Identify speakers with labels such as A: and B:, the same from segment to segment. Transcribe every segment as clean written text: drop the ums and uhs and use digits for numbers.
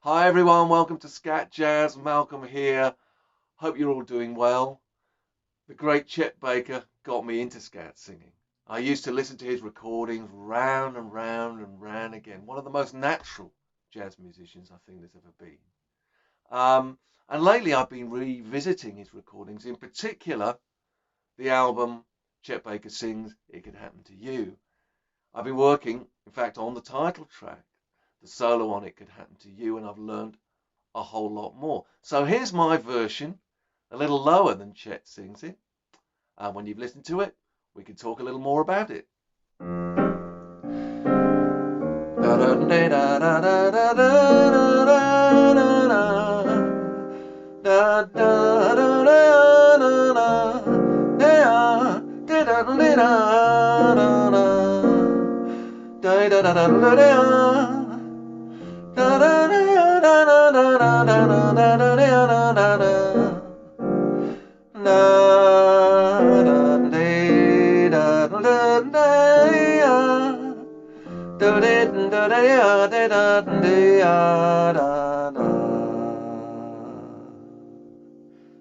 A: Hi everyone, welcome to Scat Jazz. Malcolm here. Hope you're all doing well. The great Chet Baker got me into scat singing. I used to listen to his recordings round and round and round again. One of the most natural jazz musicians I think there's ever been. And lately I've been revisiting his recordings, in particular the album Chet Baker Sings, It Could Happen to You. I've been working, in fact, on the title track. The solo on It Could Happen to You, and I've learned a whole lot more. So here's my version, a little lower than Chet sings it. And when you've listened to it, we can talk a little more about it.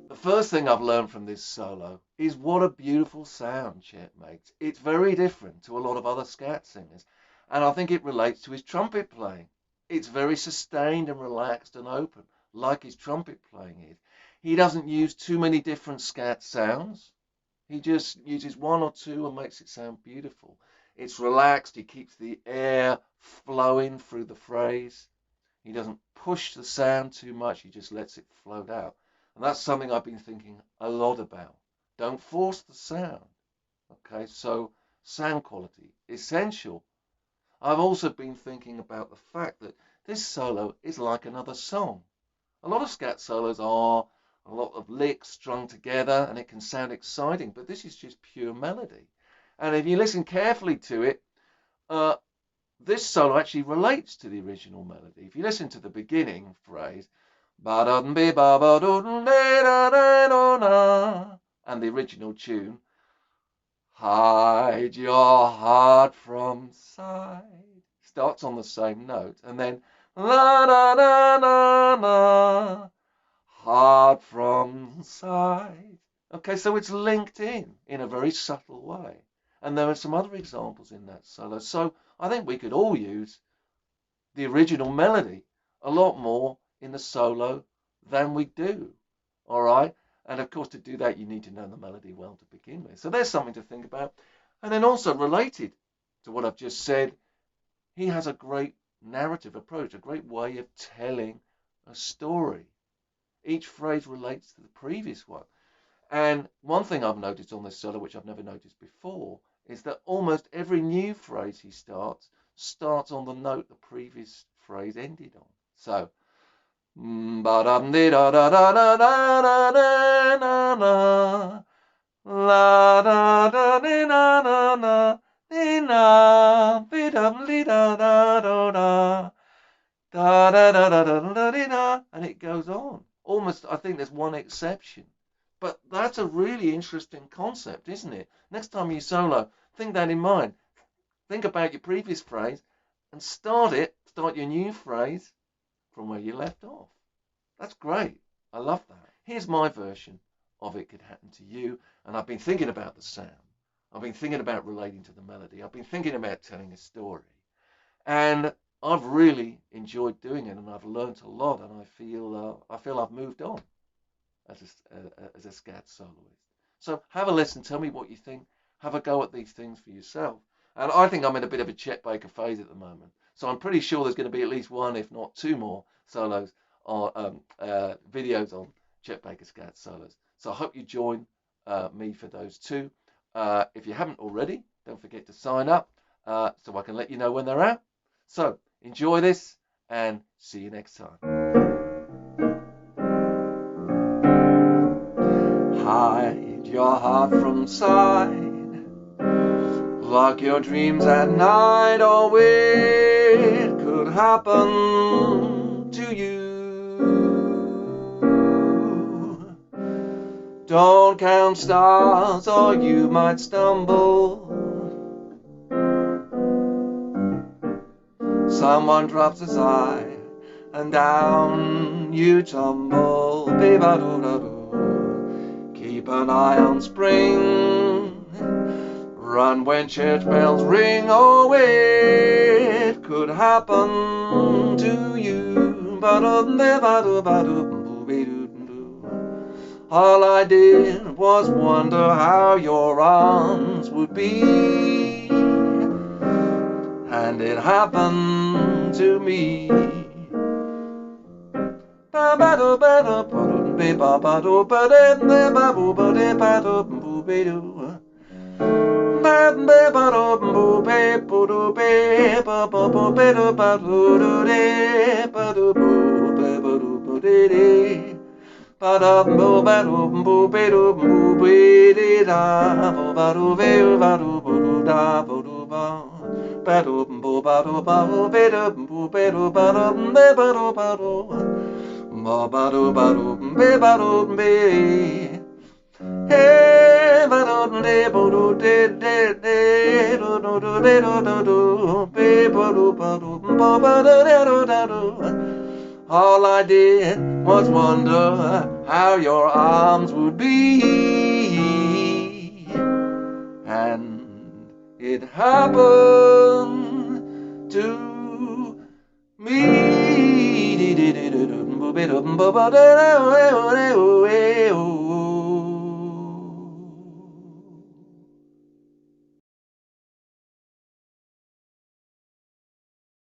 A: The first thing I've learned from this solo is what a beautiful sound Chet makes. It's very different to a lot of other scat singers, and I think it relates to his trumpet playing. It's very sustained and relaxed and open, like his trumpet playing is. He doesn't use too many different scat sounds. He just uses one or two and makes it sound beautiful. It's relaxed. He keeps the air flowing through the phrase. He doesn't push the sound too much. He just lets it float out. And that's something I've been thinking a lot about. Don't force the sound. Okay, so sound quality, essential. I've also been thinking about the fact that this solo is like another song. A lot of scat solos are a lot of licks strung together and it can sound exciting, but this is just pure melody. And if you listen carefully to it, uh, this solo actually relates to the original melody. If you listen to the beginning phrase, and the original tune, hide your heart from sight, starts on the same note, and then la la la la la, heart from sight. Okay, so it's linked in a very subtle way. And there are some other examples in that solo. So I think we could all use the original melody a lot more in the solo than we do. All right. And of course, to do that, you need to know the melody well to begin with. So there's something to think about. And then also related to what I've just said, he has a great narrative approach, a great way of telling a story. Each phrase relates to the previous one. And one thing I've noticed on this solo, which I've never noticed before, is that almost every new phrase he starts on the note the previous phrase ended on. So, la da da da da da da da la da da da da da and it goes on. Almost, I think there's one exception. But that's a really interesting concept, isn't it? Next time you solo, think that in mind. Think about your previous phrase and start your new phrase from where you left off. That's great. I love that. Here's my version of It Could Happen to You. And I've been thinking about the sound. I've been thinking about relating to the melody. I've been thinking about telling a story. And I've really enjoyed doing it and I've learnt a lot and I feel I've moved on as a scat soloist. So have a listen, tell me what you think, have a go at these things for yourself. And I think I'm in a bit of a Chet Baker phase at the moment. So I'm pretty sure there's going to be at least one, if not two more solos or videos on Chet Baker scat solos. So I hope you join me for those two. If you haven't already, don't forget to sign up so I can let you know when they're out. So enjoy this and see you next time. Hide your heart from sight, lock your dreams at night, or it could happen to you. Don't count stars or you might stumble. Someone drops a sigh and down you tumble, be-ba-do-da-do. Keep an eye on spring, run when church bells ring, oh, it could happen to you. All I did was wonder how your arms would be, and it happened to me. All I did was wonder how your arms would be, and it happened to me.